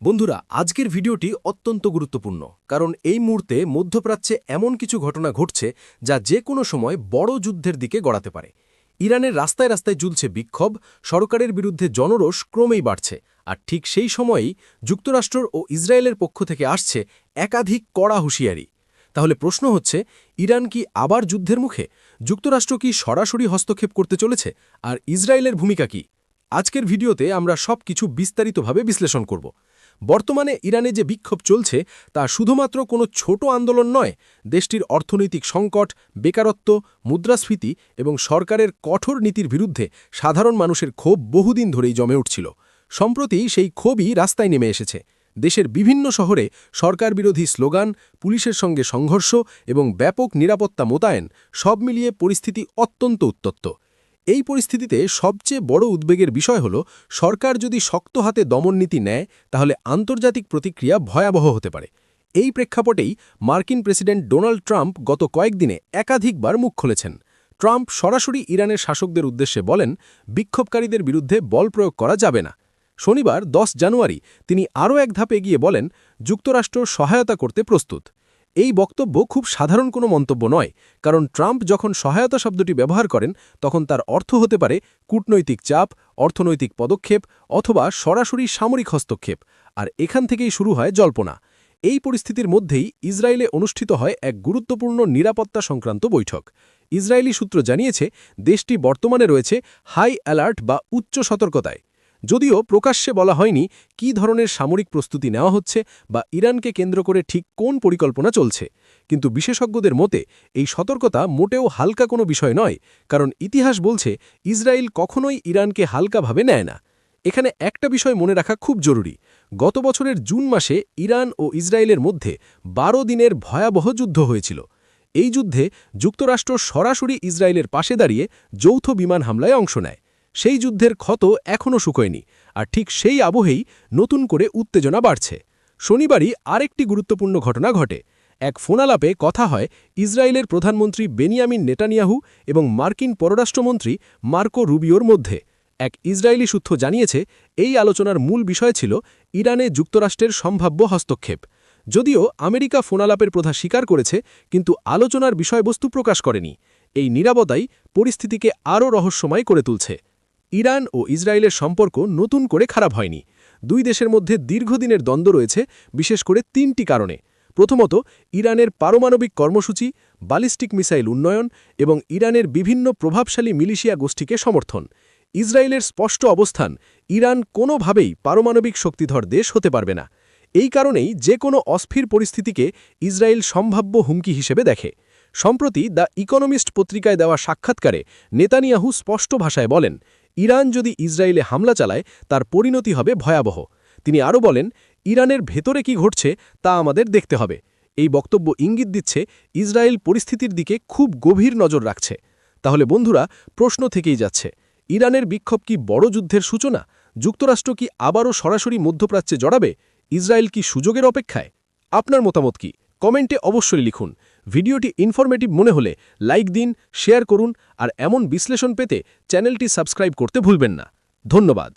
বন্ধুরা, আজকের ভিডিওটি অত্যন্ত গুরুত্বপূর্ণ, কারণ এই মুহূর্তে মধ্যপ্রাচ্যে এমন কিছু ঘটনা ঘটছে যা যে কোনো সময় বড় যুদ্ধের দিকে গড়াতে পারে। ইরানের রাস্তায় রাস্তায় ঝুলছে বিক্ষোভ, সরকারের বিরুদ্ধে জনরোষ ক্রমেই বাড়ছে, আর ঠিক সেই সময়েই যুক্তরাষ্ট্র ও ইসরায়েলের পক্ষ থেকে আসছে একাধিক কড়া হুঁশিয়ারি। তাহলে প্রশ্ন হচ্ছে, ইরান কি আবার যুদ্ধের মুখে? যুক্তরাষ্ট্র কি সরাসরি হস্তক্ষেপ করতে চলেছে? আর ইসরায়েলের ভূমিকা কি? আজকের ভিডিওতে আমরা সবকিছু বিস্তারিতভাবে বিশ্লেষণ করব। বর্তমানে ইরানে যে বিক্ষোভ চলছে তা শুধুমাত্র কোনো ছোট আন্দোলন নয়। দেশটির অর্থনৈতিক সংকট, বেকারত্ব, মুদ্রাস্ফীতি এবং সরকারের কঠোর নীতির বিরুদ্ধে সাধারণ মানুষের ক্ষোভ বহুদিন ধরেই জমে উঠছিল। সম্প্রতি সেই ক্ষোভই রাস্তায় নেমে এসেছে। দেশের বিভিন্ন শহরে সরকার বিরোধী স্লোগান, পুলিশের সঙ্গে সংঘর্ষ এবং ব্যাপক নিরাপত্তা মোতায়েন, সব মিলিয়ে পরিস্থিতি অত্যন্ত উত্তপ্ত। এই পরিস্থিতিতে সবচেয়ে বড় উদ্বেগের বিষয় হল, সরকার যদি শক্ত হাতে দমননীতি নেয় তাহলে আন্তর্জাতিক প্রতিক্রিয়া ভয়াবহ হতে পারে। এই প্রেক্ষাপটেই মার্কিন প্রেসিডেন্ট ডোনাল্ড ট্রাম্প গত কয়েকদিনে একাধিকবার মুখ খুলেছেন। ট্রাম্প সরাসরি ইরানের শাসকদের উদ্দেশ্যে বলেন, বিক্ষোভকারীদের বিরুদ্ধে বল প্রয়োগ করা যাবে না। শনিবার 10 জানুয়ারি তিনি আরও এক ধাপ এগিয়ে বলেন, যুক্তরাষ্ট্র সহায়তা করতে প্রস্তুত। এই বক্তব্য খুব সাধারণ কোনো মন্তব্য নয়, কারণ ট্রাম্প যখন সহায়তা শব্দটি ব্যবহার করেন তখন তার অর্থ হতে পারে কূটনৈতিক চাপ, অর্থনৈতিক পদক্ষেপ অথবা সরাসরি সামরিক হস্তক্ষেপ, আর এখান থেকেই শুরু হয় জল্পনা। এই পরিস্থিতির মধ্যেই ইসরায়েলে অনুষ্ঠিত হয় এক গুরুত্বপূর্ণ নিরাপত্তা সংক্রান্ত বৈঠক। ইসরায়েলি সূত্র জানিয়েছে, দেশটি বর্তমানে রয়েছে হাই অ্যালার্ট বা উচ্চ সতর্কতায়। যদিও প্রকাশ্যে বলা হয়নি কী ধরনের সামরিক প্রস্তুতি নেওয়া হচ্ছে বা ইরানকে কেন্দ্র করে ঠিক কোন পরিকল্পনা চলছে, কিন্তু বিশেষজ্ঞদের মতে এই সতর্কতা মোটেও হালকা কোনো বিষয় নয়, কারণ ইতিহাস বলছে ইসরায়েল কখনোই ইরানকে হালকাভাবে নেয় না। এখানে একটা বিষয় মনে রাখা খুব জরুরি। গত বছরের জুন মাসে ইরান ও ইসরায়েলের মধ্যে 12 দিনের ভয়াবহ যুদ্ধ হয়েছিল। এই যুদ্ধে যুক্তরাষ্ট্র সরাসরি ইসরায়েলের পাশে দাঁড়িয়ে যৌথ বিমান হামলায় অংশ নেয়। সেই যুদ্ধের ক্ষত এখনও শুকোয়নি, আর ঠিক সেই আবহেই নতুন করে উত্তেজনা বাড়ছে। শনিবারই আরেকটি গুরুত্বপূর্ণ ঘটনা ঘটে। এক ফোনালাপে কথা হয় ইসরায়েলের প্রধানমন্ত্রী বেনিয়ামিন নেতানিয়াহু এবং মার্কিন পররাষ্ট্রমন্ত্রী মার্কো রুবিওর মধ্যে। এক ইসরায়েলি সূত্র জানিয়েছে, এই আলোচনার মূল বিষয় ছিল ইরানে যুক্তরাষ্ট্রের সম্ভাব্য হস্তক্ষেপ। যদিও আমেরিকা ফোনালাপের প্রথা স্বীকার করেছে, কিন্তু আলোচনার বিষয়বস্তু প্রকাশ করেনি। এই নীরবতাই পরিস্থিতিকে আরও রহস্যময় করে তুলছে। ইরান ও ইসরায়েলের সম্পর্ক নতুন করে খারাপ হয়নি। দুই দেশের মধ্যে দীর্ঘদিনের দ্বন্দ্ব রয়েছে, বিশেষ করে 3টি কারণে। প্রথমত, ইরানের পারমাণবিক কর্মসূচি, ব্যালিস্টিক মিসাইল উন্নয়ন এবং ইরানের বিভিন্ন প্রভাবশালী মিলিশিয়া গোষ্ঠীকে সমর্থন। ইসরায়েলের স্পষ্ট অবস্থান, ইরান কোনোভাবেই পারমাণবিক শক্তিধর দেশ হতে পারবে না। এই কারণেই যে কোনো অস্থির পরিস্থিতিকে ইসরায়েল সম্ভাব্য হুমকি হিসেবে দেখে। সম্প্রতি দ্য ইকোনমিস্ট পত্রিকায় দেওয়া সাক্ষাৎকারে নেতানিয়াহু স্পষ্ট ভাষায় বলেন, ইরান যদি ইসরায়েলে হামলা চালায় তার পরিণতি হবে ভয়াবহ। তিনি আরও বলেন, ইরানের ভেতরে কি ঘটছে তা আমাদের দেখতে হবে। এই বক্তব্য ইঙ্গিত দিচ্ছে ইসরায়েল পরিস্থিতির দিকে খুব গভীর নজর রাখছে। তাহলে বন্ধুরা, প্রশ্ন থেকেই যাচ্ছে, ইরানের বিক্ষোভ কি বড় যুদ্ধের সূচনা? যুক্তরাষ্ট্র কি আবারও সরাসরি মধ্যপ্রাচ্যে জড়াবে? ইসরায়েল কি সুযোগের অপেক্ষায়? আপনার মতামত কি? কমেন্টে অবশ্যই লিখুন। ভিডিওটি ইনফরমেটিভ মনে হলে লাইক দিন, শেয়ার করুন, আর এমন বিশ্লেষণ পেতে চ্যানেলটি সাবস্ক্রাইব করতে ভুলবেন না। ধন্যবাদ।